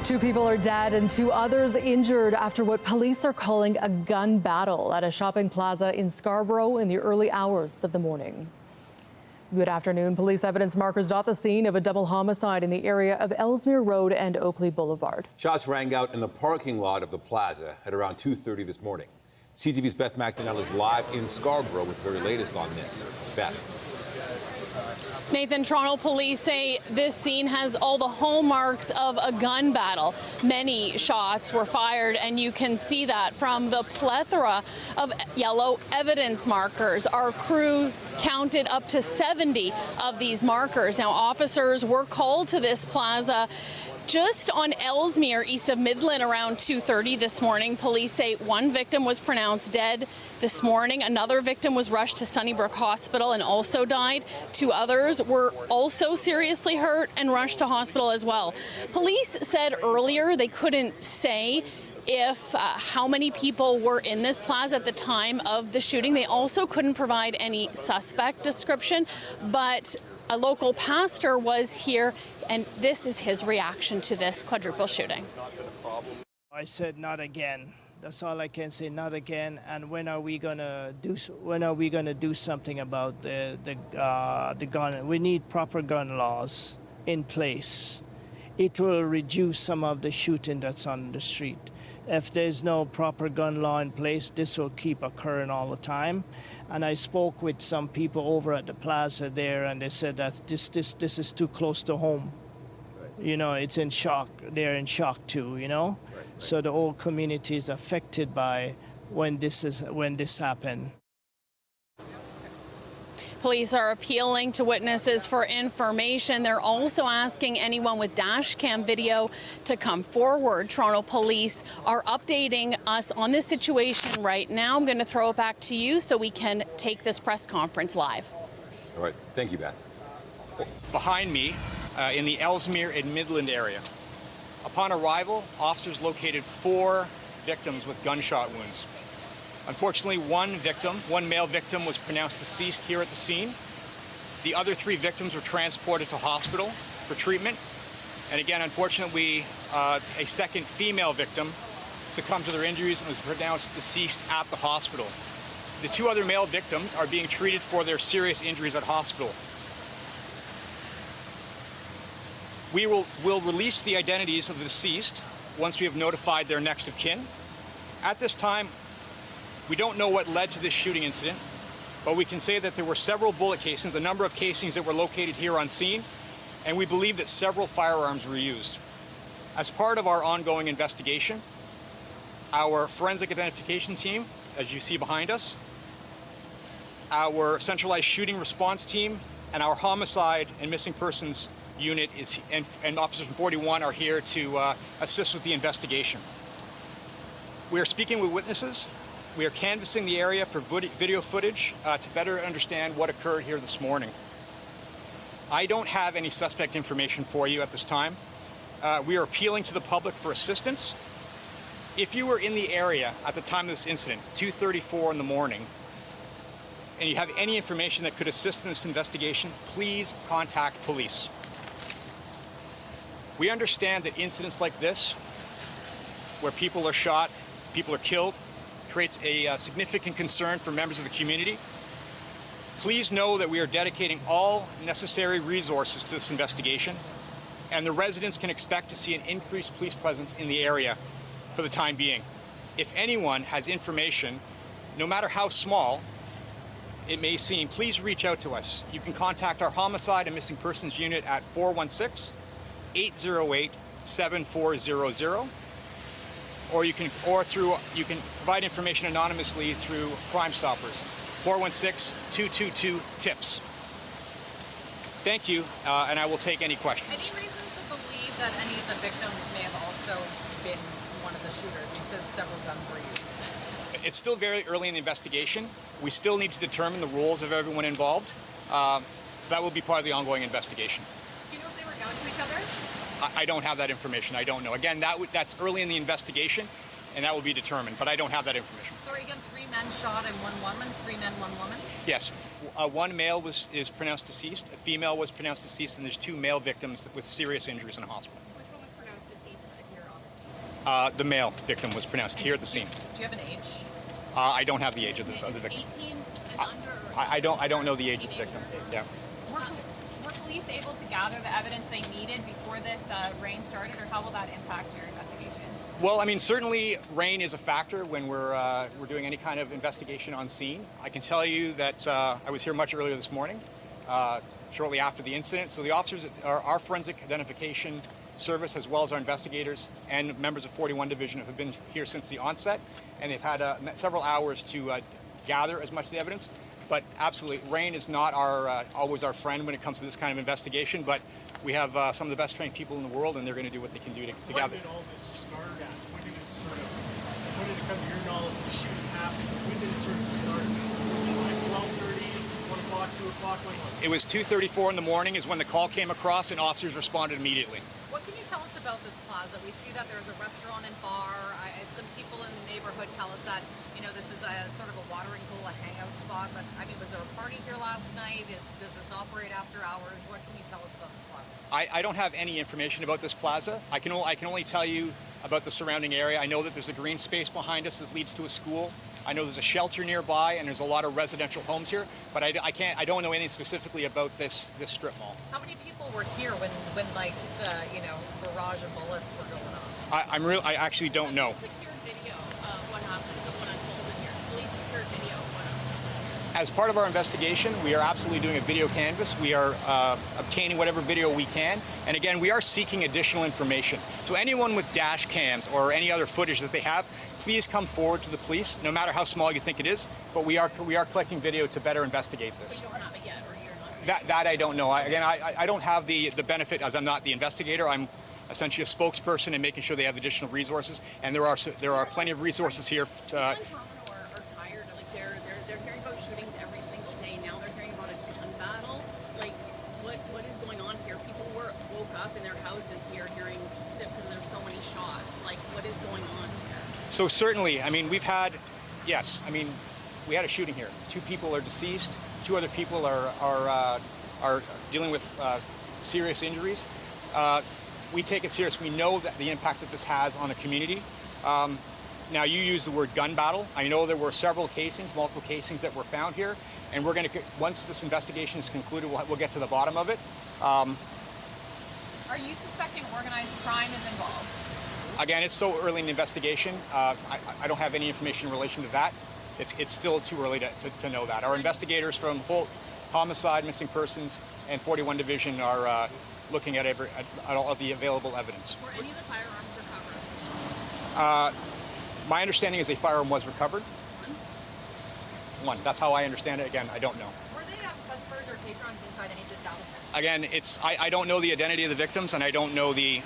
2 people are dead and 2 others injured after what police are calling a gun battle at a shopping plaza in Scarborough in the early hours of the morning. Good afternoon. Police evidence markers dot the scene of a double homicide in the area of Ellesmere Road and Oakley Boulevard. Shots rang out in the parking lot of the plaza at around 2:30 this morning. CTV's Beth McDonnell is live in Scarborough with the very latest on this. Beth. Nathan, Toronto police say this scene has all the hallmarks of a gun battle. Many shots were fired, and you can see that from the plethora of yellow evidence markers. Our crews counted up to 70 of these markers. Now, officers were called to this plaza just on Ellesmere, east of Midland, around 2:30 this morning. Police say 1 victim was pronounced dead this morning. Another victim was rushed to Sunnybrook Hospital and also died. 2 others were also seriously hurt and rushed to hospital as well. Police said earlier they couldn't say if how many people were in this plaza at the time of the shooting. They also couldn't provide any suspect description, but a local pastor was here, and this is his reaction to this quadruple shooting. I said, not again. That's all I can say, not again. And when are we gonna do something about the gun? We need proper gun laws in place. It will reduce some of the shooting that's on the street. If there's no proper gun law in place, this will keep occurring all the time. And I spoke with some people over at the plaza there, and they said that this is too close to home. You know, it's in shock. They're in shock too, you know? Right. So the whole community is affected by when this happened. Police are appealing to witnesses for information. They're also asking anyone with dash cam video to come forward. Toronto police are updating us on this situation right now. I'm going to throw it back to you so we can take this press conference live. All right. Thank you, Beth. Behind me, in the Ellesmere and Midland area. Upon arrival, officers located 4 victims with gunshot wounds. Unfortunately, one male victim was pronounced deceased here at the scene. The other 3 victims were transported to hospital for treatment. And again, unfortunately, a second female victim succumbed to their injuries and was pronounced deceased at the hospital. The 2 other male victims are being treated for their serious injuries at hospital. We will release the identities of the deceased once we have notified their next of kin. At this time, we don't know what led to this shooting incident, but we can say that there were several bullet casings, a number of casings that were located here on scene, and we believe that several firearms were used. As part of our ongoing investigation, our forensic identification team, as you see behind us, our centralized shooting response team, and our homicide and missing persons unit and officers from 41 are here to assist with the investigation. We are speaking with witnesses. We are canvassing the area for video footage to better understand what occurred here this morning. I don't have any suspect information for you at this time. We are appealing to the public for assistance. If you were in the area at the time of this incident, 2:34 in the morning, and you have any information that could assist in this investigation, please contact police. We understand that incidents like this, where people are shot, people are killed, creates a significant concern for members of the community. Please know that we are dedicating all necessary resources to this investigation, and the residents can expect to see an increased police presence in the area for the time being. If anyone has information, no matter how small it may seem, please reach out to us. You can contact our Homicide and Missing Persons Unit at 416-808-7400, or you can provide information anonymously through Crime Stoppers, 416-222-TIPS. Thank you, and I will take any questions. Any reason to believe that any of the victims may have also been one of the shooters? You said several guns were used. It's still very early in the investigation. We still need to determine the roles of everyone involved, so that will be part of the ongoing investigation. Do you know if they were gouging each other? I don't have that information. I don't know. Again, that's early in the investigation, and that will be determined, but I don't have that information. Sorry, again, 3 men shot and 1 woman, 3 men, 1 woman? Yes. One male is pronounced deceased, a female was pronounced deceased, and there's 2 male victims with serious injuries in a hospital. Which one was pronounced deceased? The male victim was pronounced here at the scene. Do you have an age? I don't have the age of the victim. 18 and under? I don't know the age of the victim. Yeah. Were police able to gather the evidence they needed before this rain started, or how will that impact your investigation? Well, I mean, certainly rain is a factor when we're doing any kind of investigation on scene. I can tell you that I was here much earlier this morning, shortly after the incident. So the officers, our forensic identification service, as well as our investigators and members of 41 Division, have been here since the onset, and they've had several hours to gather as much of the evidence. But absolutely, rain is not always our friend when it comes to this kind of investigation. But we have some of the best trained people in the world, and they're going to do what they can do to gather. When did all this start at? When did it come to your knowledge the shooting happened? When did it sort of start? Was it like 12:30, 1 o'clock, 2 o'clock? When was it? It was 2:34 in the morning is when the call came across, and officers responded immediately. What can you tell us about this plaza? We see that there's a restaurant and bar. Some people in the neighborhood tell us that, you know, this is a sort of a watering hole, a hangout spot. But I mean, was there a party here last night? Does this operate after hours? What can you tell us about this plaza? I don't have any information about this plaza. I can only tell you about the surrounding area. I know that there's a green space behind us that leads to a school. I know there's a shelter nearby, and there's a lot of residential homes here. But I don't know anything specifically about this strip mall. How many people were here when like the barrage of bullets were going off? I actually don't know. Secured video of what happened, of what unfolded here. Police secured video of what happened. As part of our investigation, we are absolutely doing a video canvass. We are obtaining whatever video we can. And again, we are seeking additional information. So anyone with dash cams or any other footage that they have, please come forward to the police, no matter how small you think it is. But we are collecting video to better investigate this. But you don't have it yet, or you're not? That I don't know. I don't have the benefit, as I'm not the investigator. I'm essentially a spokesperson and making sure they have additional resources. And there are plenty of resources here. People in Toronto are tired. Like they're hearing about shootings every single day. Now they're hearing about a gun battle. Like what is going on here? People woke up in their houses here hearing just because there's so many shots. Like what is going on here? So certainly, I mean, we had a shooting here. 2 people are deceased. 2 other people are dealing with serious injuries. We take it serious. We know that the impact that this has on a community. Now, you use the word gun battle. I know there were multiple casings that were found here, and we're going to, once this investigation is concluded, we'll get to the bottom of it. Are you suspecting organized crime is involved? Again, it's so early in the investigation. I don't have any information in relation to that. It's still too early to know that. Our investigators from Holt Homicide, Missing Persons, and 41 Division are looking at all of the available evidence. Were any of the firearms recovered? My understanding is a firearm was recovered. One. That's how I understand it. Again, I don't know. Were they customers or patrons inside any establishment? Again, I don't know the identity of the victims, and I don't know the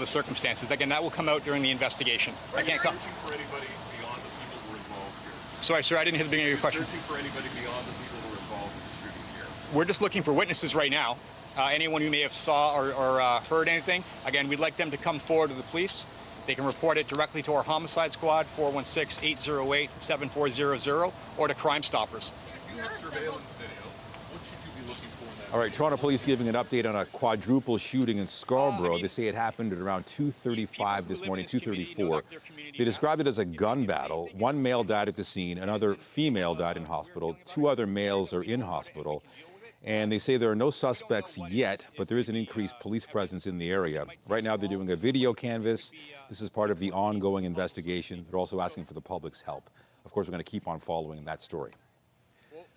circumstances. Again, that will come out during the investigation. I can't come. Searching for anybody beyond the people who were involved here? Sorry, sir, I didn't hear the beginning of your question. Searching for anybody beyond the people who were involved in the shooting here? We're just looking for witnesses right now. Anyone who may have saw or heard anything, again, we'd like them to come forward to the police. They can report it directly to our homicide squad, 416-808-7400, or to Crime Stoppers. If you have surveillance video, what should you be looking for in that? All right, Toronto police giving an update on a quadruple shooting in Scarborough. They say it happened at around 2:35 this morning, 2:34. They described it as a gun battle. 1 male died at the scene, another female died in hospital, 2 other males are in hospital. And they say there are no suspects yet, but there is an increased police presence in the area. Right now, they're doing a video canvass. This is part of the ongoing investigation. They're also asking for the public's help. Of course, we're going to keep on following that story.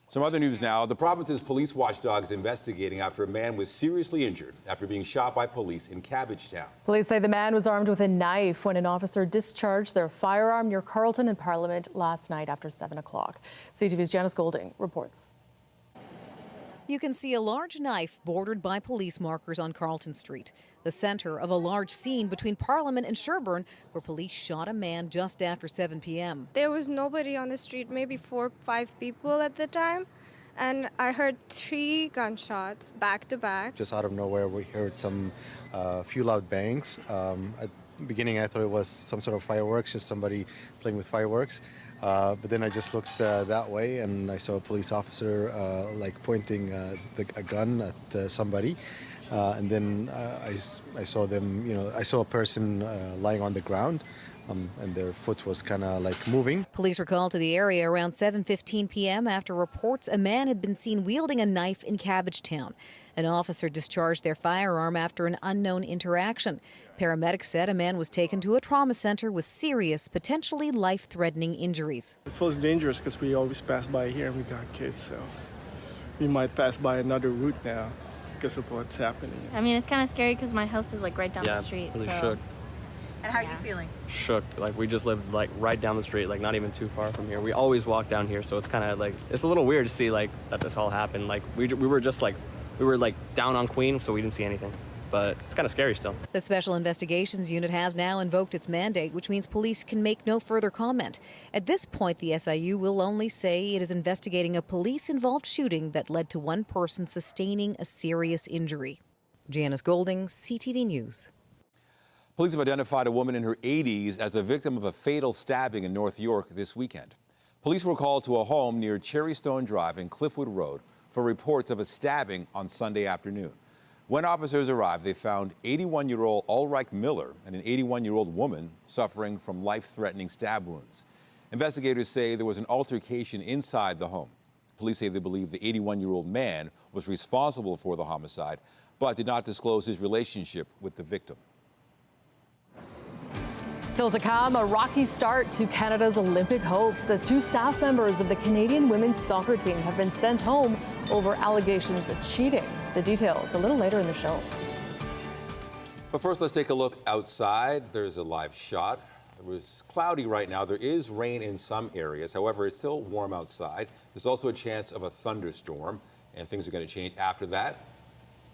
Some other news now. The province's police watchdog is investigating after a man was seriously injured after being shot by police in Cabbagetown. Police say the man was armed with a knife when an officer discharged their firearm near Carleton and Parliament last night after 7 o'clock. CTV's Janice Golding reports. You can see a large knife bordered by police markers on Carleton Street, the center of a large scene between Parliament and Sherbourne, where police shot a man just after 7 p.m. There was nobody on the street, maybe 4 or 5 people at the time, and I heard 3 gunshots back to back. Just out of nowhere, we heard some few loud bangs. At the beginning, I thought it was some sort of fireworks, just somebody playing with fireworks. But then I just looked that way, and I saw a police officer pointing a gun at somebody. And then I saw them, I saw a person lying on the ground. And their foot was kind of like moving. Police were called to the area around 7:15 p.m. after reports a man had been seen wielding a knife in Cabbagetown. An officer discharged their firearm after an unknown interaction. Paramedics said a man was taken to a trauma center with serious, potentially life-threatening injuries. It feels dangerous because we always pass by here and we got kids, so we might pass by another route now because of what's happening. I mean, it's kind of scary because my house is like right down the street. Really so. shook. And how are you feeling? Shook. Like we just lived like right down the street, like not even too far from here. We always walk down here, so it's kind of like it's a little weird to see like that this all happened. Like we were just like down on Queen, so we didn't see anything. But it's kind of scary still. The Special Investigations Unit has now invoked its mandate, which means police can make no further comment. At this point, the SIU will only say it is investigating a police-involved shooting that led to one person sustaining a serious injury. Janice Golding, CTV News. Police have identified a woman in her 80s as the victim of a fatal stabbing in North York this weekend. Police were called to a home near Cherrystone Drive and Cliffwood Road for reports of a stabbing on Sunday afternoon. When officers arrived, they found 81-year-old Ulrich Miller and an 81-year-old woman suffering from life-threatening stab wounds. Investigators say there was an altercation inside the home. Police say they believe the 81-year-old man was responsible for the homicide, but did not disclose his relationship with the victim. Still to come, a rocky start to Canada's Olympic hopes as two staff members of the Canadian women's soccer team have been sent home over allegations of cheating. The details a little later in the show. But first, let's take a look outside. There's a live shot. It was cloudy right now. There is rain in some areas. However, it's still warm outside. There's also a chance of a thunderstorm, and things are going to change after that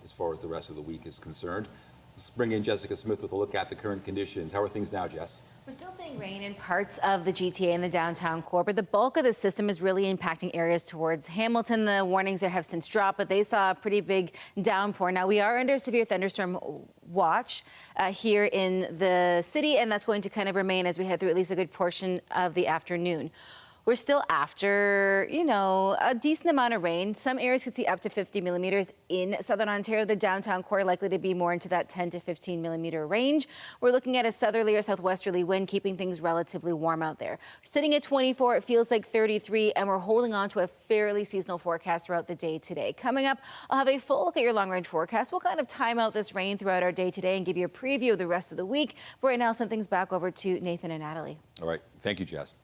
as far as the rest of the week is concerned. Let's bring in Jessica Smith with a look at the current conditions. How are things now, Jess? We're still seeing rain in parts of the GTA and the downtown core, but the bulk of the system is really impacting areas towards Hamilton. The warnings there have since dropped, but they saw a pretty big downpour. Now, we are under severe thunderstorm watch here in the city, and that's going to kind of remain as we head through at least a good portion of the afternoon. We're still after, a decent amount of rain. Some areas could see up to 50 millimeters in southern Ontario. The downtown core likely to be more into that 10 to 15 millimeter range. We're looking at a southerly or southwesterly wind, keeping things relatively warm out there. Sitting at 24, it feels like 33, and we're holding on to a fairly seasonal forecast throughout the day today. Coming up, I'll have a full look at your long-range forecast. We'll kind of time out this rain throughout our day today and give you a preview of the rest of the week. But right now, I'll send things back over to Nathan and Natalie. All right. Thank you, Jess.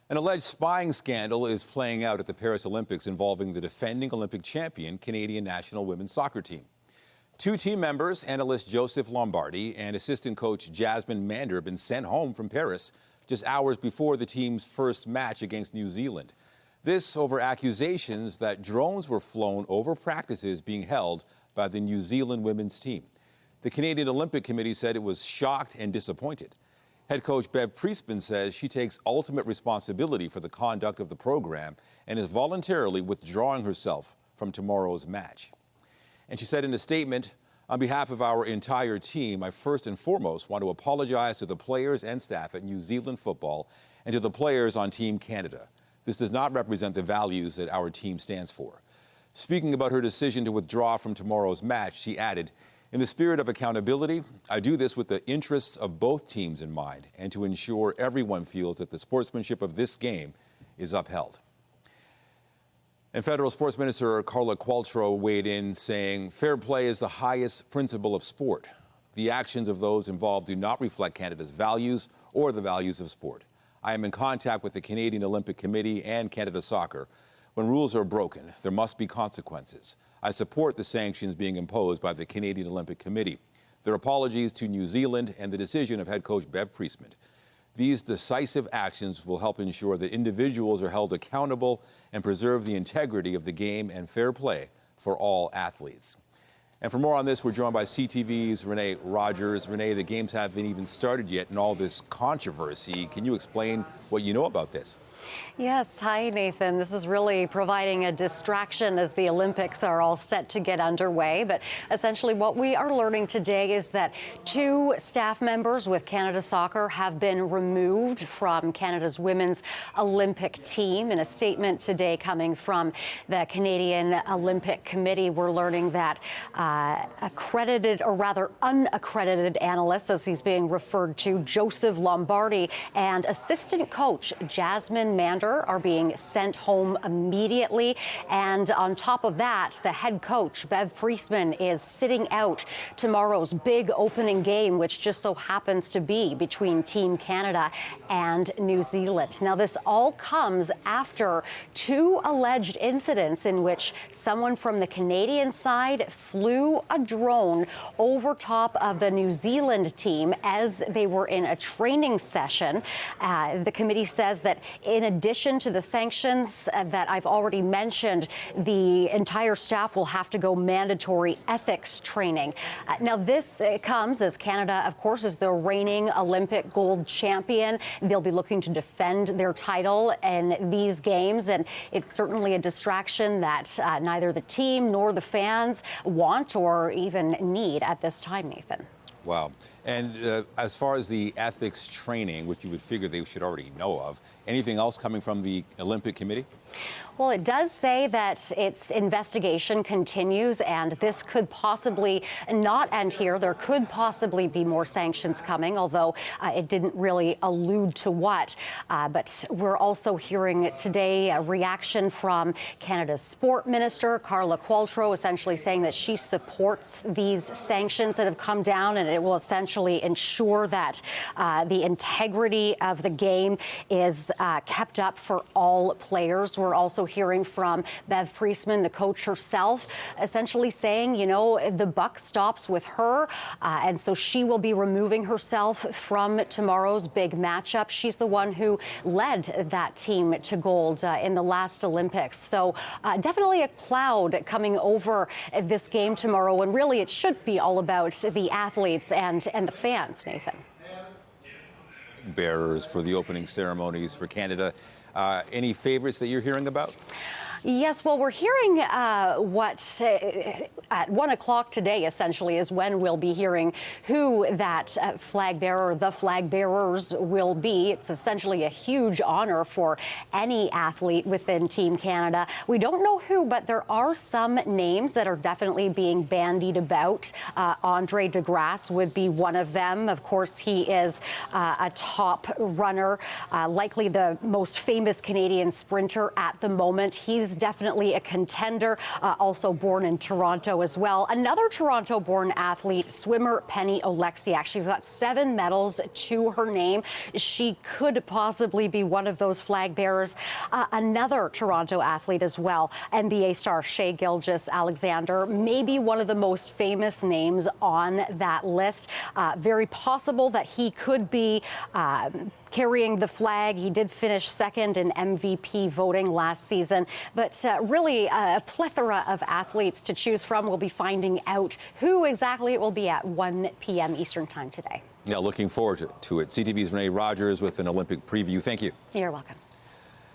An alleged spying scandal is playing out at the Paris Olympics involving the defending Olympic champion Canadian national women's soccer team. Two team members, analyst Joseph Lombardi and assistant coach Jasmine Mander, have been sent home from Paris just hours before the team's first match against New Zealand. This over accusations that drones were flown over practices being held by the New Zealand women's team. The Canadian Olympic Committee said it was shocked and disappointed. Head coach Bev Priestman says she takes ultimate responsibility for the conduct of the program and is voluntarily withdrawing herself from tomorrow's match. And she said in a statement, on behalf of our entire team, I first and foremost want to apologize to the players and staff at New Zealand football and to the players on Team Canada. This does not represent the values that our team stands for. Speaking about her decision to withdraw from tomorrow's match, she added, in the spirit of accountability, I do this with the interests of both teams in mind and to ensure everyone feels that the sportsmanship of this game is upheld. And Federal Sports Minister Carla Qualtrough weighed in saying, fair play is the highest principle of sport. The actions of those involved do not reflect Canada's values or the values of sport. I am in contact with the Canadian Olympic Committee and Canada Soccer. When rules are broken, there must be consequences. I support the sanctions being imposed by the Canadian Olympic Committee. Their apologies to New Zealand and the decision of head coach Bev Priestman. These decisive actions will help ensure that individuals are held accountable and preserve the integrity of the game and fair play for all athletes. And for more on this, we're joined by CTV's Renee Rogers. Renee, the games haven't even started yet in all this controversy. Can you explain what you know about this? Yes, hi Nathan. This is really providing a distraction as the Olympics are all set to get underway. But essentially what we are learning today is that 2 staff members with Canada Soccer have been removed from Canada's women's Olympic team. In a statement today coming from the Canadian Olympic Committee, we're learning that accredited, or rather unaccredited analyst, as he's being referred to, Joseph Lombardi, and assistant coach Jasmine Mander are being sent home immediately. And on top of that, the head coach, Bev Priestman, is sitting out tomorrow's big opening game, which just so happens to be between Team Canada and New Zealand. Now, this all comes after 2 alleged incidents in which someone from the Canadian side flew a drone over top of the New Zealand team as they were in a training session. The committee says that in addition to the sanctions that I've already mentioned, the entire staff will have to go mandatory ethics training. Now, this comes as Canada, of course, is the reigning Olympic gold champion. They'll be looking to defend their title in these games, and it's certainly a distraction that neither the team nor the fans want or even need at this time, Nathan. Wow. And as far as the ethics training, which you would figure they should already know of, anything else coming from the Olympic Committee? Well, it does say that its investigation continues, and this could possibly not end here. There could possibly be more sanctions coming, although it didn't really allude to what. But we're also hearing today a reaction from Canada's Sport Minister, Carla Qualtrough, essentially saying that she supports these sanctions that have come down, and it will essentially ensure that the integrity of the game is kept up for all players. We're also hearing from Bev Priestman, the coach herself, essentially saying, you know, the buck stops with her, and so she will be removing herself from tomorrow's big matchup. She's the one who led that team to gold in the last Olympics. So definitely a cloud coming over this game tomorrow, and really it should be all about the athletes and the fans, Nathan. Bearers for the opening ceremonies for Canada. Any favorites that you're hearing about? Yes, well, we're hearing what at 1 o'clock today, essentially, is when we'll be hearing who that flag bearer, the flag bearers will be. It's essentially a huge honor for any athlete within Team Canada. We don't know who, but there are some names that are definitely being bandied about. Andre DeGrasse would be one of them. Of course, he is a top runner, likely the most famous Canadian sprinter at the moment. He's definitely a contender, also born in Toronto as well. Another Toronto-born athlete, swimmer Penny Oleksiak. She's got 7 medals to her name. She could possibly be one of those flag bearers. Another Toronto athlete as well, NBA star Shai Gilgeous-Alexander, maybe one of the most famous names on that list. Very possible that he could be carrying the flag. He did finish second in MVP voting last season, but really a plethora of athletes to choose from. We'll be finding out who exactly it will be at 1 p.m. Eastern time today. Yeah, looking forward to it. CTV's Renee Rogers with an Olympic preview. Thank you. You're welcome.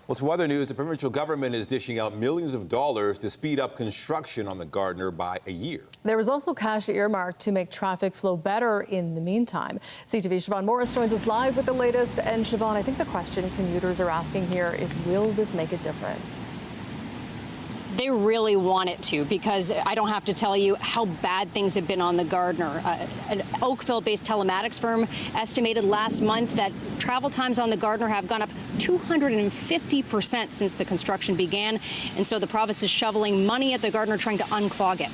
Well, to other news, the provincial government is dishing out millions of dollars to speed up construction on the Gardiner by a year. There was also cash earmarked to make traffic flow better in the meantime. CTV's Siobhan Morris joins us live with the latest. And Siobhan, I think the question commuters are asking here is, will this make a difference? They really want it to, because I don't have to tell you how bad things have been on the Gardiner. An Oakville-based telematics firm estimated last month that travel times on the Gardiner have gone up 250% since the construction began. And so the province is shoveling money at the Gardiner trying to unclog it.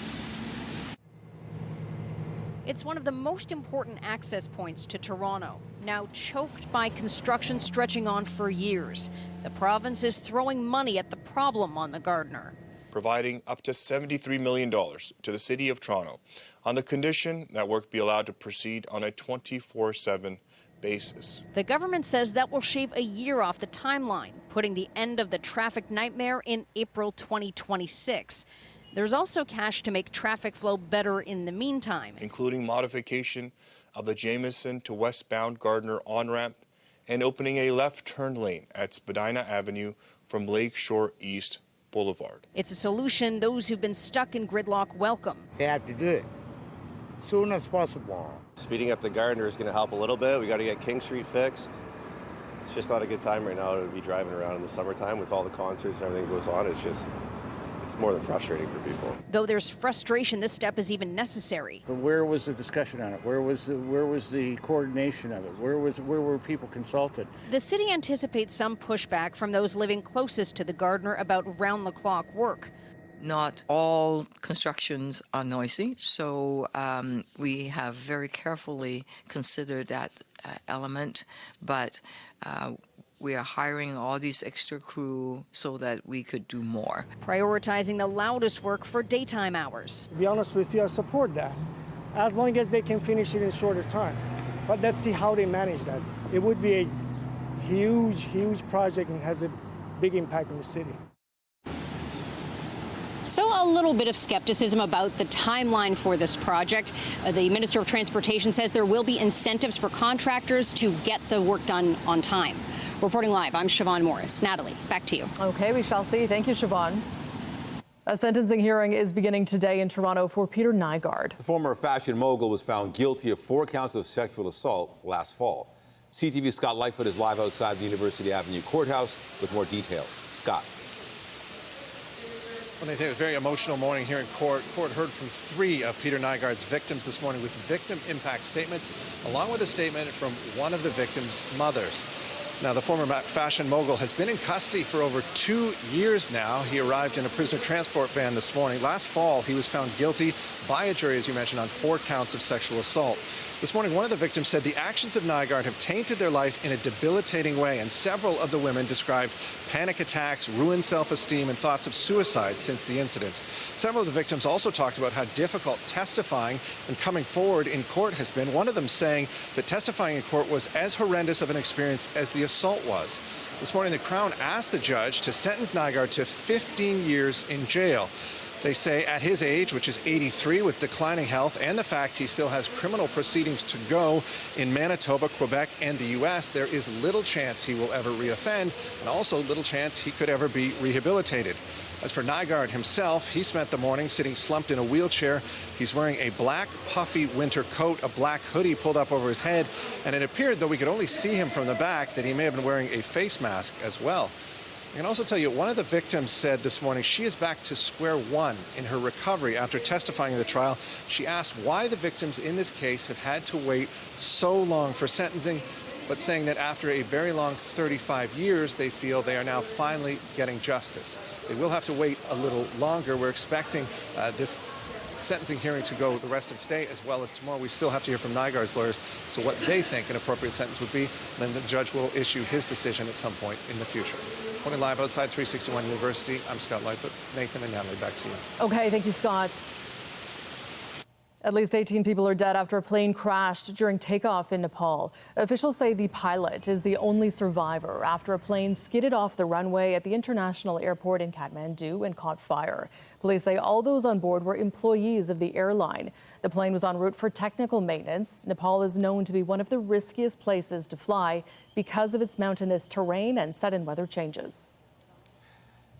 It's one of the most important access points to Toronto, now choked by construction stretching on for years. The province is throwing money at the problem on the Gardiner, providing up to $73 million to the City of Toronto on the condition that work be allowed to proceed on a 24/7 basis. The government says that will shave a year off the timeline, putting the end of the traffic nightmare in April 2026. There's also cash to make traffic flow better in the meantime, including modification of the Jameson to westbound Gardiner on-ramp and opening a left turn lane at Spadina Avenue from Lakeshore East Boulevard. It's a solution those who've been stuck in gridlock welcome. They have to do it as soon as possible. Speeding up the Gardner is going to help a little bit. We got to get King Street fixed. It's just not a good time right now to be driving around in the summertime with all the concerts and everything that goes on. It's more than frustrating for people. Though there's frustration, this step is even necessary. But where was the discussion on it? Where was the coordination of it? Where were people consulted? The city anticipates some pushback from those living closest to the Gardner about round-the-clock work. Not all constructions are noisy, so we have very carefully considered that element, but we are hiring all these extra crew so that we could do more. Prioritizing the loudest work for daytime hours. To be honest with you, I support that, as long as they can finish it in a shorter time. But let's see how they manage that. It would be a huge, huge project and has a big impact on the city. So a little bit of skepticism about the timeline for this project. The Minister of Transportation says there will be incentives for contractors to get the work done on time. Reporting live, I'm Siobhan Morris. Natalie, back to you. Okay, we shall see. Thank you, Siobhan. A sentencing hearing is beginning today in Toronto for Peter Nygaard. The former fashion mogul was found guilty of 4 counts of sexual assault last fall. CTV's Scott Lightfoot is live outside the University Avenue courthouse with more details. Scott. Well, Nathan, it was a very emotional morning here in court. Court heard from 3 of Peter Nygaard's victims this morning with victim impact statements, along with a statement from one of the victims' mothers. Now, the former fashion mogul has been in custody for over 2 years now. He arrived in a prisoner transport van this morning. Last fall, he was found guilty by a jury, as you mentioned, on 4 counts of sexual assault. This morning, one of the victims said the actions of Nygaard have tainted their life in a debilitating way, and several of the women described panic attacks, ruined self-esteem, and thoughts of suicide since the incidents. Several of the victims also talked about how difficult testifying and coming forward in court has been, one of them saying that testifying in court was as horrendous of an experience as the assault was. This morning, the Crown asked the judge to sentence Nygaard to 15 years in jail. They say at his age, which is 83, with declining health and the fact he still has criminal proceedings to go in Manitoba, Quebec, and the U.S., there is little chance he will ever reoffend, and also little chance he could ever be rehabilitated. As for Nygaard himself, he spent the morning sitting slumped in a wheelchair. He's wearing a black, puffy winter coat, a black hoodie pulled up over his head, and it appeared, though we could only see him from the back, that he may have been wearing a face mask as well. I can also tell you, one of the victims said this morning she is back to square one in her recovery after testifying in the trial. She asked why the victims in this case have had to wait so long for sentencing, but saying that after a very long 35 years, they feel they are now finally getting justice. They will have to wait a little longer. We're expecting this sentencing hearing to go the rest of today as well as tomorrow. We still have to hear from Nygaard's lawyers so what they think an appropriate sentence would be. Then the judge will issue his decision at some point in the future. Reporting live outside 361 University, I'm Scott Lightfoot. Nathan and Natalie, back to you. Okay, thank you, Scott. At least 18 people are dead after a plane crashed during takeoff in Nepal. Officials say the pilot is the only survivor after a plane skidded off the runway at the international airport in Kathmandu and caught fire. Police say all those on board were employees of the airline. The plane was en route for technical maintenance. Nepal is known to be one of the riskiest places to fly because of its mountainous terrain and sudden weather changes.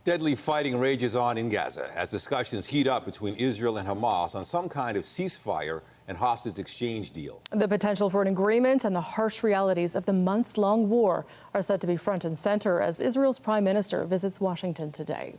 Deadly fighting rages on in Gaza as discussions heat up between Israel and Hamas on some kind of ceasefire and hostage exchange deal. The potential for an agreement and the harsh realities of the months-long war are set to be front and center as Israel's prime minister visits Washington today.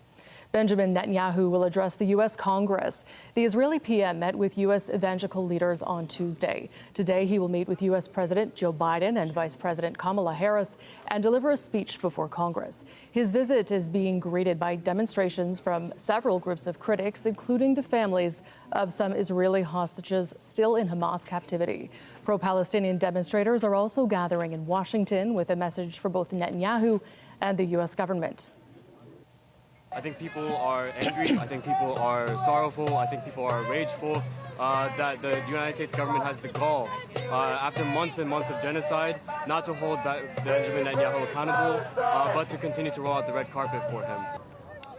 Benjamin Netanyahu will address the U.S. Congress. The Israeli PM met with U.S. evangelical leaders on Tuesday. Today, he will meet with U.S. President Joe Biden and Vice President Kamala Harris and deliver a speech before Congress. His visit is being greeted by demonstrations from several groups of critics, including the families of some Israeli hostages still in Hamas captivity. Pro-Palestinian demonstrators are also gathering in Washington with a message for both Netanyahu and the U.S. government. I think people are angry. I think people are sorrowful. I think people are rageful that the United States government has the gall, after months and months of genocide, not to hold Benjamin Netanyahu accountable, but to continue to roll out the red carpet for him.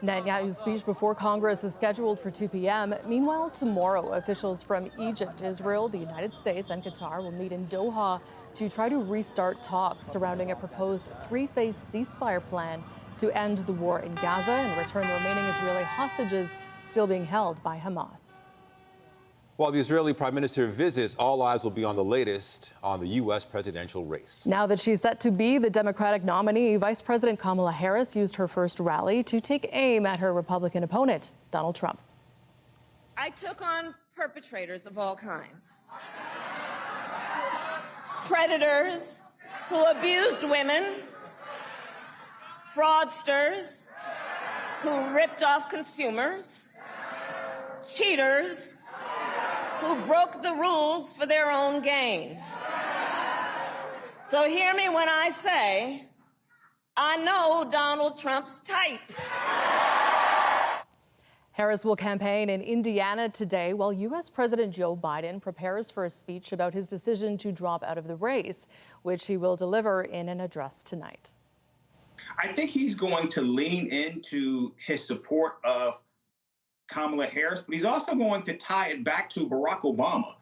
Netanyahu's speech before Congress is scheduled for 2 p.m. Meanwhile, tomorrow, officials from Egypt, Israel, the United States, and Qatar will meet in Doha to try to restart talks surrounding a proposed three-phase ceasefire plan to end the war in Gaza and return the remaining Israeli hostages still being held by Hamas. While the Israeli Prime Minister visits, all eyes will be on the latest on the U.S. presidential race. Now that she's set to be the Democratic nominee, Vice President Kamala Harris used her first rally to take aim at her Republican opponent, Donald Trump. I took on perpetrators of all kinds. Predators who abused women, fraudsters who ripped off consumers, cheaters who broke the rules for their own gain. So hear me when I say, I know Donald Trump's type. Harris will campaign in Indiana today while U.S. President Joe Biden prepares for a speech about his decision to drop out of the race, which he will deliver in an address tonight. I think he's going to lean into his support of Kamala Harris, but he's also going to tie it back to Barack Obama.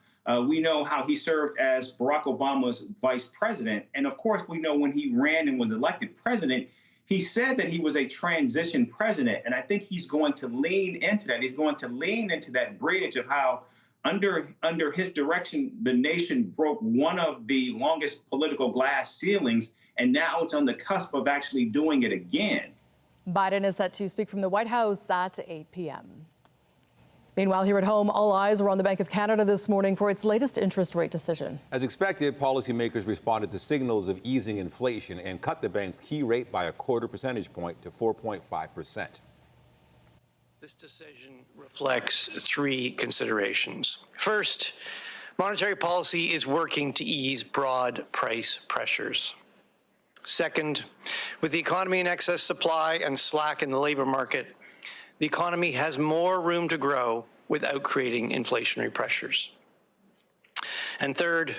We know how he served as Barack Obama's vice president. And of course, we know when he ran and was elected president, he said that he was a transition president. And I think he's going to lean into that. He's going to lean into that bridge of how under his direction, the nation broke one of the longest political glass ceilings. And now it's on the cusp of actually doing it again. Biden is set to speak from the White House at 8 p.m. Meanwhile, here at home, all eyes were on the Bank of Canada this morning for its latest interest rate decision. As expected, policymakers responded to signals of easing inflation and cut the bank's key rate by a quarter percentage point to 4.5%. This decision reflects three considerations. First, monetary policy is working to ease broad price pressures. Second, with the economy in excess supply and slack in the labor market, the economy has more room to grow without creating inflationary pressures. And third,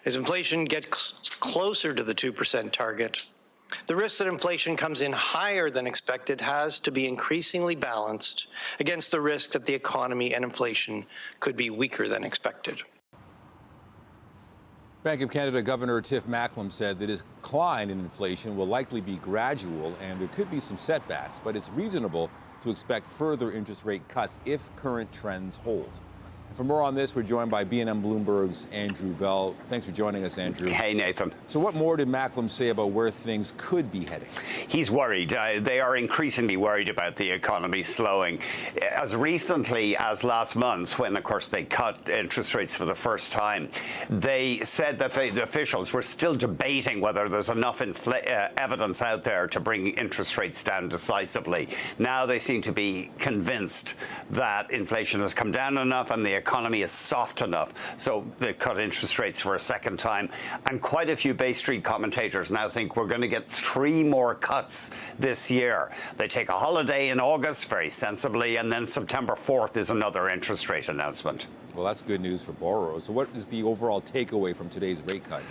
as inflation gets closer to the 2% target, the risk that inflation comes in higher than expected has to be increasingly balanced against the risk that the economy and inflation could be weaker than expected. Bank of Canada Governor Tiff Macklem said that his decline in inflation will likely be gradual and there could be some setbacks, but it's reasonable to expect further interest rate cuts if current trends hold. And for more on this, we're joined by BNN Bloomberg's Andrew Bell. Thanks for joining us, Andrew. Hey, Nathan. So what more did Macklem say about where things could be heading? He's worried. They are increasingly worried about the economy slowing. As recently as last month, when, of course, they cut interest rates for the first time, they said that the officials were still debating whether there's enough evidence out there to bring interest rates down decisively. Now they seem to be convinced that inflation has come down enough and the economy is soft enough, so they cut interest rates for a second time. And quite a few Bay Street commentators now think we're going to get 3 more cuts this year. They take a holiday in August, very sensibly, and then September 4th is another interest rate announcement. Well, that's good news for borrowers. So what is the overall takeaway from today's rate cut?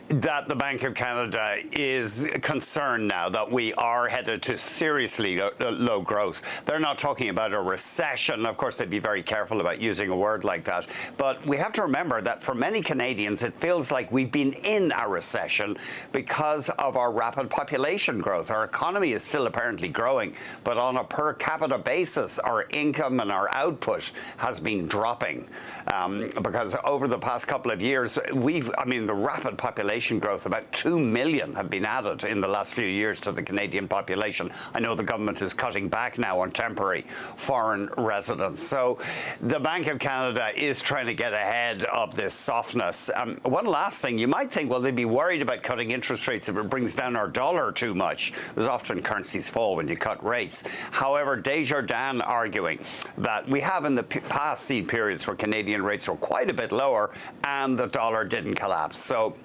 That the Bank of Canada is concerned now that we are headed to seriously low growth. They're not talking about a recession. Of course, they'd be very careful about using a word like that. But we have to remember that for many Canadians, it feels like we've been in a recession because of our rapid population growth. Our economy is still apparently growing, but on a per capita basis, our income and our output has been dropping. Because over the past couple of years, the rapid population growth, about 2 million have been added in the last few years to the Canadian population. I know the government is cutting back now on temporary foreign residents. So the Bank of Canada is trying to get ahead of this softness. One last thing, you might think, well, they'd be worried about cutting interest rates if it brings down our dollar too much. There's often currencies fall when you cut rates. However, Desjardins arguing that we have in the past seen periods where Canadian rates were quite a bit lower and the dollar didn't collapse. So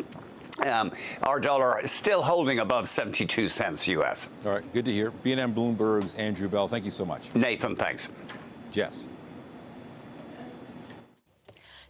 our dollar is still holding above 72 cents U.S. All right, good to hear. BNN Bloomberg's Andrew Bell, thank you so much. Nathan, thanks. Jess.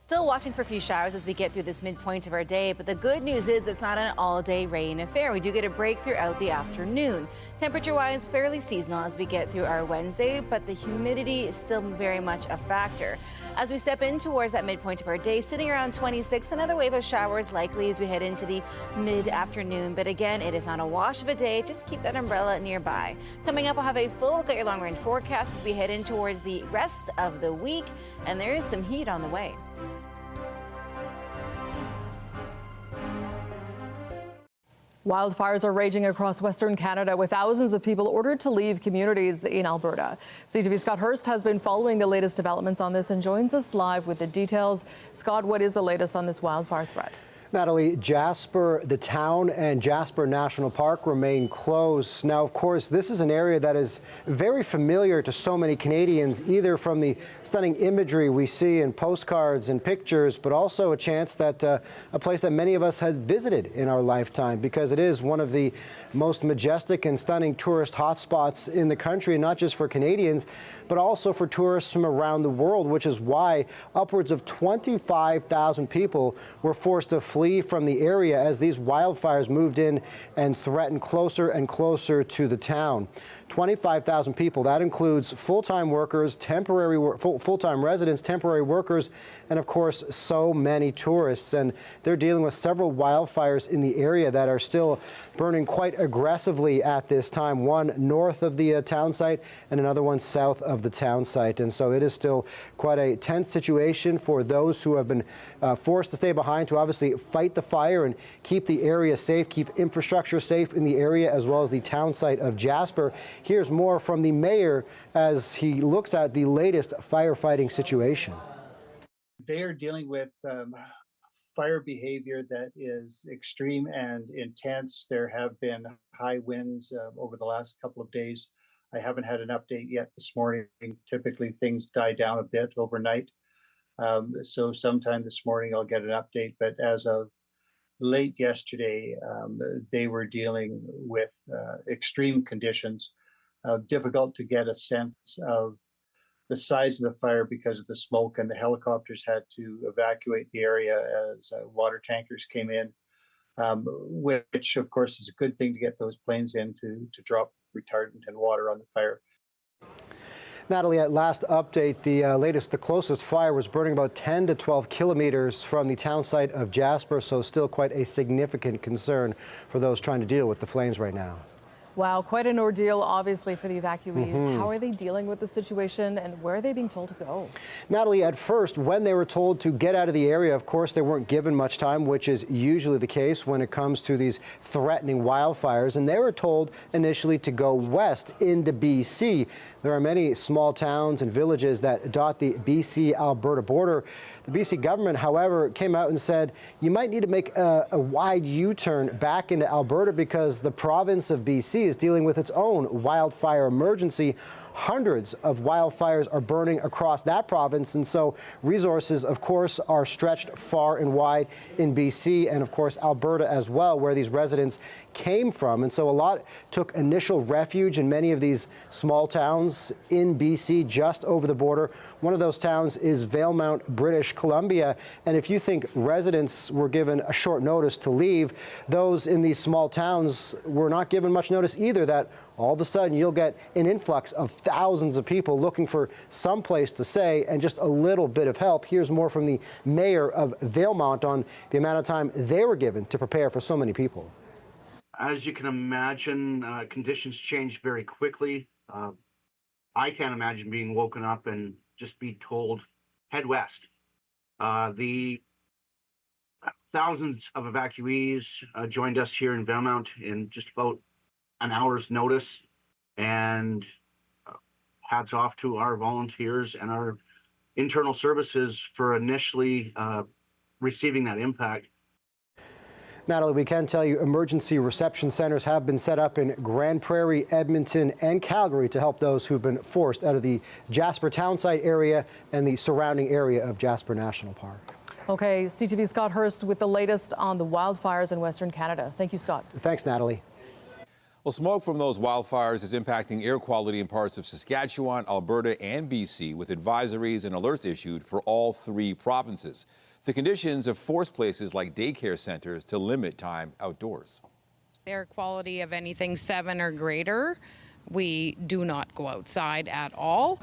Still watching for a few showers as we get through this midpoint of our day, but the good news is it's not an all-day rain affair. We do get a break throughout the afternoon. Temperature-wise, fairly seasonal as we get through our Wednesday, but the humidity is still very much a factor. As we step in towards that midpoint of our day, sitting around 26, another wave of showers likely as we head into the mid-afternoon. But again, it is not a wash of a day. Just keep that umbrella nearby. Coming up, I'll have a full look at your long-range forecast as we head in towards the rest of the week, and there is some heat on the way. Wildfires are raging across Western Canada with thousands of people ordered to leave communities in Alberta. CTV Scott Hurst has been following the latest developments on this and joins us live with the details. Scott, what is the latest on this wildfire threat? Natalie, Jasper, the town, and Jasper National Park remain closed. Now, of course, this is an area that is very familiar to so many Canadians, either from the stunning imagery we see in postcards and pictures, but also a chance that a place that many of us have visited in our lifetime, because it is one of the most majestic and stunning tourist hotspots in the country, not just for Canadians, but also for tourists from around the world, which is why upwards of 25,000 people were forced to flee from the area as these wildfires moved in and threatened closer and closer to the town. 25,000 people. That includes full-time workers, full-time residents, temporary workers, and of course, so many tourists. And they're dealing with several wildfires in the area that are still burning quite aggressively at this time. One north of the town site and another one south of the town site. And so it is still quite a tense situation for those who have been forced to stay behind to obviously fight the fire and keep the area safe, keep infrastructure safe in the area, as well as the town site of Jasper. Here's more from the mayor as he looks at the latest firefighting situation. They are dealing with fire behavior that is extreme and intense. There have been high winds over the last couple of days. I haven't had an update yet this morning. Typically things die down a bit overnight. So sometime this morning I'll get an update, but as of late yesterday, they were dealing with extreme conditions. Difficult to get a sense of the size of the fire because of the smoke, and the helicopters had to evacuate the area as water tankers came in, which of course is a good thing to get those planes in to drop retardant and water on the fire. Natalie, at last update, the closest fire was burning about 10 to 12 kilometers from the town site of Jasper, so still quite a significant concern for those trying to deal with the flames right now. Wow, quite an ordeal, obviously, for the evacuees. How are they dealing with the situation, and where are they being told to go? Natalie, at first, when they were told to get out of the area, of course, they weren't given much time, which is usually the case when it comes to these threatening wildfires. And they were told initially to go west into BC. There are many small towns and villages that dot the BC-Alberta border. The BC government, however, came out and said you might need to make a wide U-turn back into Alberta because the province of BC is dealing with its own wildfire emergency. Hundreds of wildfires are burning across that province, and so resources, of course, are stretched far and wide in BC and, of course, Alberta as well, where these residents came from. And so a lot took initial refuge in many of these small towns in BC just over the border. One of those towns is Valemount, British Columbia. And if you think residents were given a short notice to leave, those in these small towns were not given much notice either, that all of a sudden you'll get an influx of thousands of people looking for some place to stay and just a little bit of help. Here's more from the mayor of Valemount on the amount of time they were given to prepare for so many people. As you can imagine, conditions change very quickly. I can't imagine being woken up and just be told, head west. The thousands of evacuees joined us here in Valemount in just about an hour's notice, and hats off to our volunteers and our internal services for initially receiving that impact. Natalie, we can tell you emergency reception centers have been set up in Grand Prairie, Edmonton, and Calgary to help those who've been forced out of the Jasper town site area and the surrounding area of Jasper National Park. Okay, CTV Scott Hurst with the latest on the wildfires in Western Canada. Thank you, Scott. Thanks, Natalie. Well, smoke from those wildfires is impacting air quality in parts of Saskatchewan, Alberta, and BC, with advisories and alerts issued for all 3 provinces. The conditions have forced places like daycare centers to limit time outdoors. Air quality of anything 7 or greater, we do not go outside at all.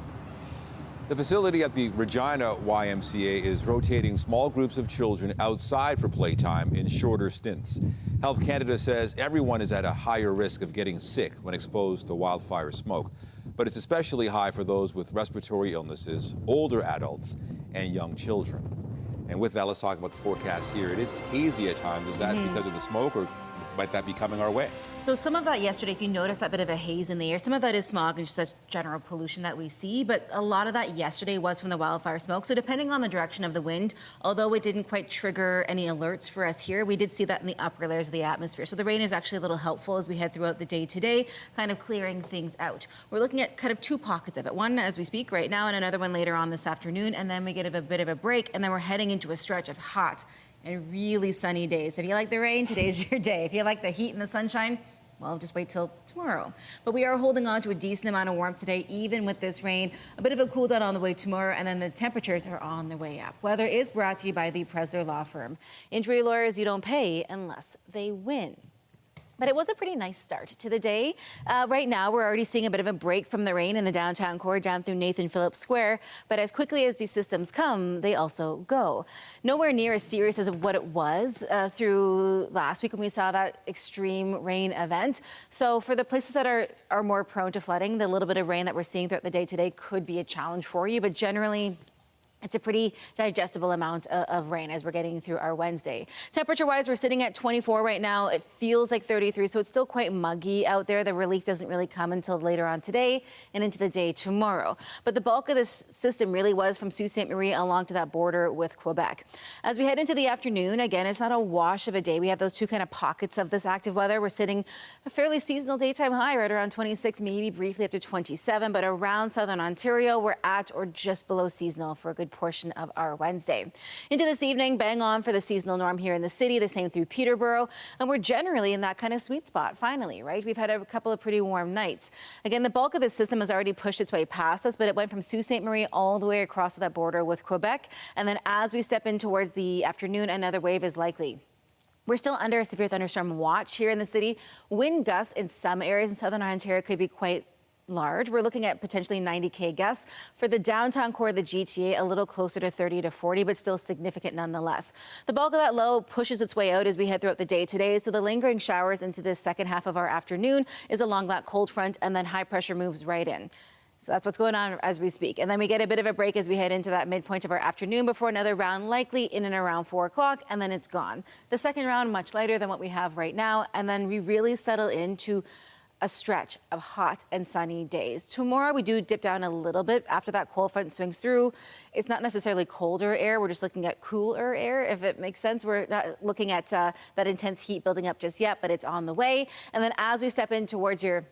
The facility at the Regina YMCA is rotating small groups of children outside for playtime in shorter stints. Health Canada says everyone is at a higher risk of getting sick when exposed to wildfire smoke, but it's especially high for those with respiratory illnesses, older adults, and young children. And with that, let's talk about the forecast here. It is hazy at times. Is that because of the smoke, or might that be coming our way? So some of that yesterday, if you notice that bit of a haze in the air, some of that is smog and just such general pollution that we see, but a lot of that yesterday was from the wildfire smoke. So depending on the direction of the wind, although it didn't quite trigger any alerts for us here, we did see that in the upper layers of the atmosphere. So the rain is actually a little helpful as we head throughout the day today, kind of clearing things out. We're looking at kind of 2 pockets of it, one as we speak right now and another one later on this afternoon, and then we get a bit of a break, and then we're heading into a stretch of hot and really sunny days. So if you like the rain, today's your day. If you like the heat and the sunshine, well, just wait till tomorrow. But we are holding on to a decent amount of warmth today, even with this rain. A bit of a cool down on the way tomorrow, and then the temperatures are on the way up. Weather is brought to you by the Presler Law Firm. Injury lawyers you don't pay unless they win. But it was a pretty nice start to the day. Right now, we're already seeing a bit of a break from the rain in the downtown core down through Nathan Phillips Square. But as quickly as these systems come, they also go. Nowhere near as serious as what it was through last week when we saw that extreme rain event. So for the places that are more prone to flooding, the little bit of rain that we're seeing throughout the day today could be a challenge for you. But generally, it's a pretty digestible amount of rain as we're getting through our Wednesday. Temperature-wise, we're sitting at 24 right now. It feels like 33, so it's still quite muggy out there. The relief doesn't really come until later on today and into the day tomorrow. But the bulk of this system really was from Sault Ste. Marie along to that border with Quebec. As we head into the afternoon, again, it's not a wash of a day. We have those 2 kind of pockets of this active weather. We're sitting a fairly seasonal daytime high right around 26, maybe briefly up to 27, but around southern Ontario, we're at or just below seasonal for a good portion of our Wednesday. Into this evening, bang on for the seasonal norm here in the city, the same through Peterborough, and we're generally in that kind of sweet spot, finally, right? We've had a couple of pretty warm nights. Again, the bulk of the system has already pushed its way past us, but it went from Sault Ste. Marie all the way across that border with Quebec, and then as we step in towards the afternoon, another wave is likely. We're still under a severe thunderstorm watch here in the city. Wind gusts in some areas in southern Ontario could be quite large. We're looking at potentially 90k gusts. For the downtown core of the GTA, a little closer to 30 to 40, but still significant nonetheless. The bulk of that low pushes its way out as we head throughout the day today, so the lingering showers into the second half of our afternoon is along that cold front, and then high pressure moves right in. So that's what's going on as we speak. And then we get a bit of a break as we head into that midpoint of our afternoon before another round likely in and around 4 o'clock, and then it's gone. The second round much lighter than what we have right now, and then we really settle into a stretch of hot and sunny days. Tomorrow we do dip down a little bit after that cold front swings through. It's not necessarily colder air. We're just looking at cooler air, if it makes sense. We're not looking at that intense heat building up just yet, but it's on the way. And then as we step in towards your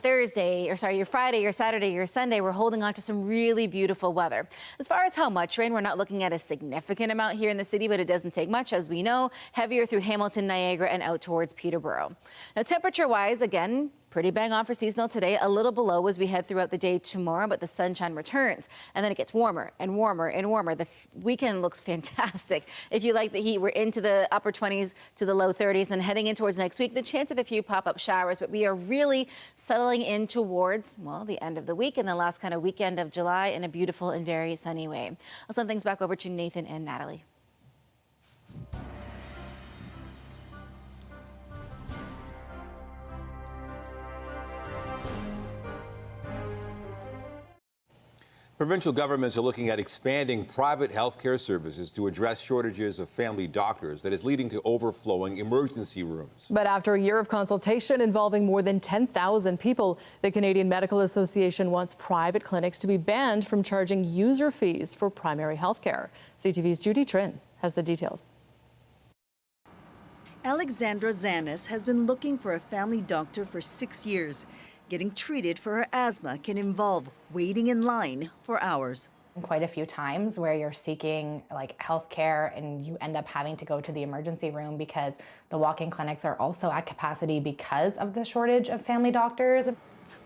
your Friday, your Saturday, your Sunday, we're holding on to some really beautiful weather. As far as how much rain, we're not looking at a significant amount here in the city, but it doesn't take much, as we know. Heavier through Hamilton, Niagara, and out towards Peterborough. Now, temperature-wise, again, pretty bang on for seasonal today, a little below as we head throughout the day tomorrow, but the sunshine returns, and then it gets warmer and warmer and warmer. The weekend looks fantastic. If you like the heat, we're into the upper 20s to the low 30s, and heading in towards next week, the chance of a few pop-up showers, but we are really settling in towards, well, the end of the week and the last kind of weekend of July in a beautiful and very sunny way. I'll send things back over to Nathan and Natalie. Provincial governments are looking at expanding private health care services to address shortages of family doctors that is leading to overflowing emergency rooms. But after a year of consultation involving more than 10,000 people, the Canadian Medical Association wants private clinics to be banned from charging user fees for primary health care. CTV's Judy Trin has the details. Alexandra Zanis has been looking for a family doctor for 6 years. Getting treated for her asthma can involve waiting in line for hours. quite a few times where you're seeking like healthcare and you end up having to go to the emergency room because the walk-in clinics are also at capacity because of the shortage of family doctors.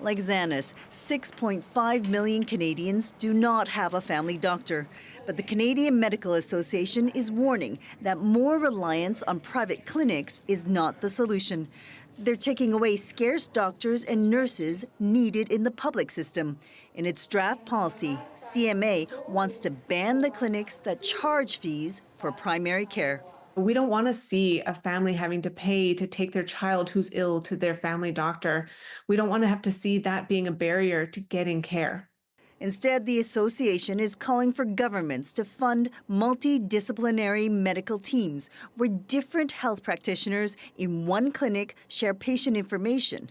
Like Zanis, 6.5 million Canadians do not have a family doctor. But the Canadian Medical Association is warning that more reliance on private clinics is not the solution. They're taking away scarce doctors and nurses needed in the public system. In its draft policy, CMA wants to ban the clinics that charge fees for primary care. We don't want to see a family having to pay to take their child who's ill to their family doctor. We don't want to have to see that being a barrier to getting care. Instead, the association is calling for governments to fund multidisciplinary medical teams where different health practitioners in one clinic share patient information.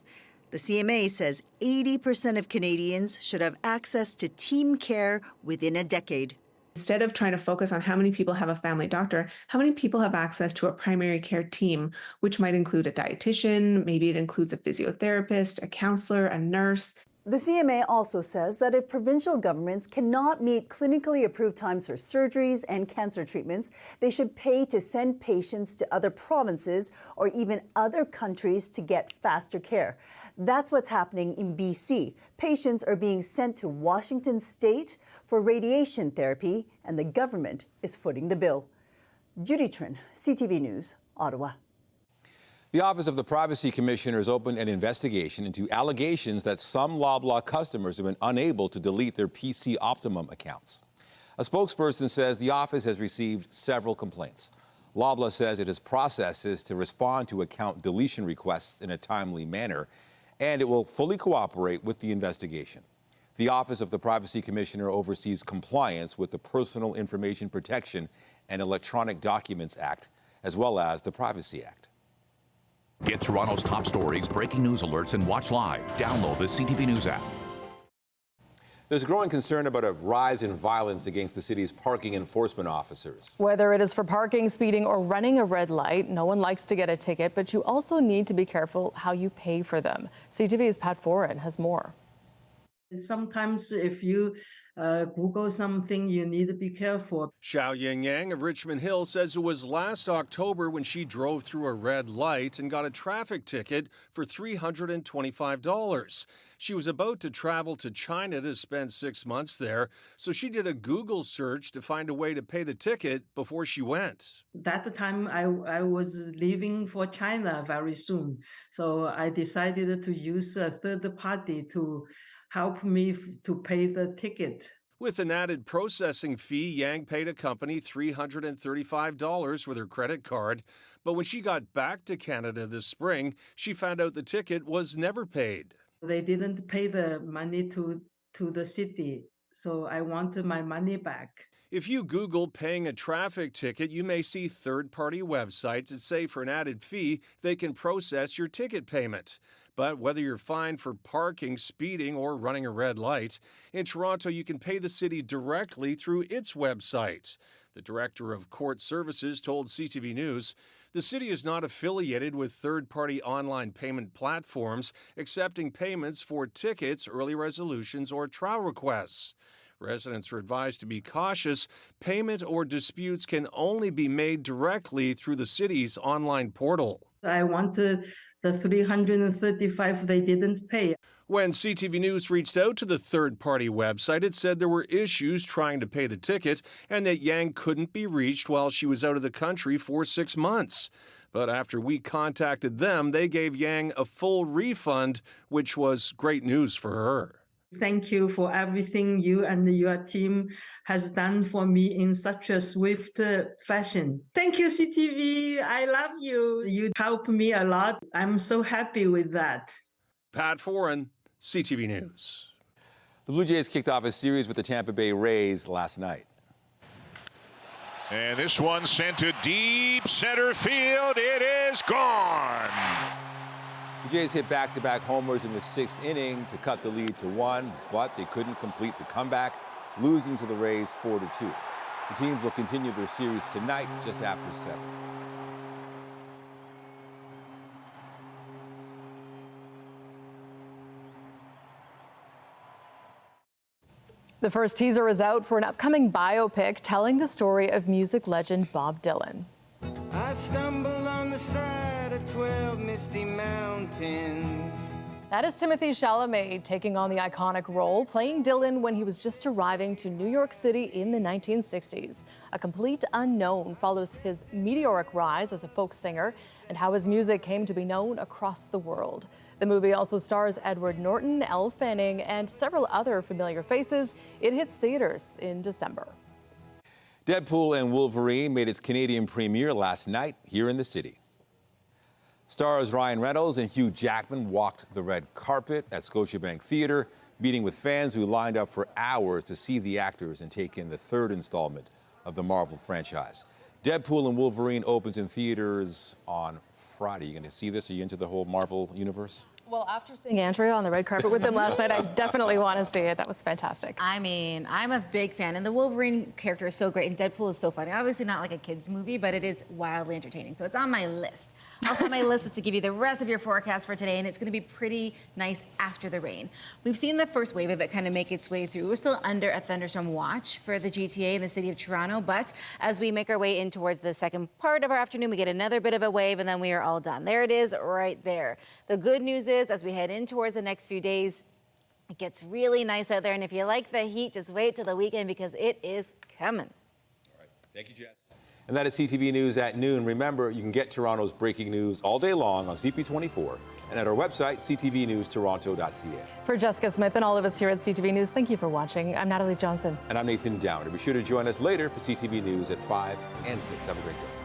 The CMA says 80% of Canadians should have access to team care within a decade. Instead of trying to focus on how many people have a family doctor, how many people have access to a primary care team, which might include a dietitian, maybe it includes a physiotherapist, a counselor, a nurse. The CMA also says that if provincial governments cannot meet clinically approved times for surgeries and cancer treatments, they should pay to send patients to other provinces or even other countries to get faster care. That's what's happening in BC. Patients are being sent to Washington State for radiation therapy, and the government is footing the bill. Judy Trin, CTV News, Ottawa. The Office of the Privacy Commissioner has opened an investigation into allegations that some Loblaw customers have been unable to delete their PC Optimum accounts. A spokesperson says the office has received several complaints. Loblaw says it has processes to respond to account deletion requests in a timely manner, and it will fully cooperate with the investigation. The Office of the Privacy Commissioner oversees compliance with the Personal Information Protection and Electronic Documents Act, as well as the Privacy Act. Get Toronto's top stories, breaking news alerts, and watch live. Download the CTV News app. There's growing concern about a rise in violence against the city's parking enforcement officers. Whether it is for parking, speeding, or running a red light, no one likes to get a ticket, but you also need to be careful how you pay for them. CTV's Pat Foran has more. Sometimes if you Google something, you need to be careful. Xiao Yang of Richmond Hill says it was last October when she drove through a red light and got a traffic ticket for $325. She was about to travel to China to spend 6 months there, so she did a Google search to find a way to pay the ticket before she went. That time I was leaving for China very soon, so I decided to use a third party to help me to pay the ticket. With an added processing fee, Yang paid a company $335 with her credit card. But when she got back to Canada this spring, she found out the ticket was never paid. They didn't pay the money to the city, so I wanted my money back. If you Google paying a traffic ticket, you may see third-party websites that say for an added fee, they can process your ticket payment. But whether you're fined for parking, speeding, or running a red light, in Toronto you can pay the city directly through its website. The Director of Court Services told CTV News the city is not affiliated with third-party online payment platforms accepting payments for tickets, early resolutions, or trial requests. Residents are advised to be cautious. Payment or disputes can only be made directly through the city's online portal. I wanted the $335 they didn't pay. When CTV News reached out to the third-party website, it said there were issues trying to pay the ticket and that Yang couldn't be reached while she was out of the country for 6 months. But after we contacted them, they gave Yang a full refund, which was great news for her. Thank you for everything you and your team has done for me in such a swift fashion. Thank you, CTV. I love you. You help me a lot. I'm so happy with that. Pat Foran, CTV News. The Blue Jays kicked off a series with the Tampa Bay Rays last night. And this one sent to deep center field. It is gone. The Jays hit back-to-back homers in the 6th inning to cut the lead to 1, but they couldn't complete the comeback, losing to the Rays 4-2. The teams will continue their series tonight just after 7. The first teaser is out for an upcoming biopic telling the story of music legend Bob Dylan. I stumbled on the side of 12 misty mountains. That is Timothy Chalamet taking on the iconic role, playing Dylan when he was just arriving to New York City in the 1960s. A complete unknown follows his meteoric rise as a folk singer and how his music came to be known across the world. The movie also stars Edward Norton, Elle Fanning, and several other familiar faces. It hits theaters in December. Deadpool and Wolverine made its Canadian premiere last night here in the city. Stars Ryan Reynolds and Hugh Jackman walked the red carpet at Scotiabank Theatre, meeting with fans who lined up for hours to see the actors and take in the third installment of the Marvel franchise. Deadpool and Wolverine opens in theaters on Friday. You going to see this? Are you into the whole Marvel universe? Well, after seeing Andrea on the red carpet with them last night, I definitely want to see it. That was fantastic. I mean, I'm a big fan, and the Wolverine character is so great, and Deadpool is so funny. Obviously not like a kid's movie, but it is wildly entertaining, so it's on my list. Also on my list is to give you the rest of your forecast for today, and it's going to be pretty nice after the rain. We've seen the first wave of it kind of make its way through. We're still under a thunderstorm watch for the GTA and the city of Toronto, but as we make our way in towards the second part of our afternoon, we get another bit of a wave, and then we are all done. There it is right there. The good news is, as we head in towards the next few days, it gets really nice out there. And if you like the heat, just wait till the weekend because it is coming. All right. Thank you, Jess. And that is CTV News at noon. Remember, you can get Toronto's breaking news all day long on CP24 and at our website, ctvnewstoronto.ca. For Jessica Smith and all of us here at CTV News, thank you for watching. I'm Natalie Johnson. And I'm Nathan Downer. Be sure to join us later for CTV News at 5 and 6. Have a great day.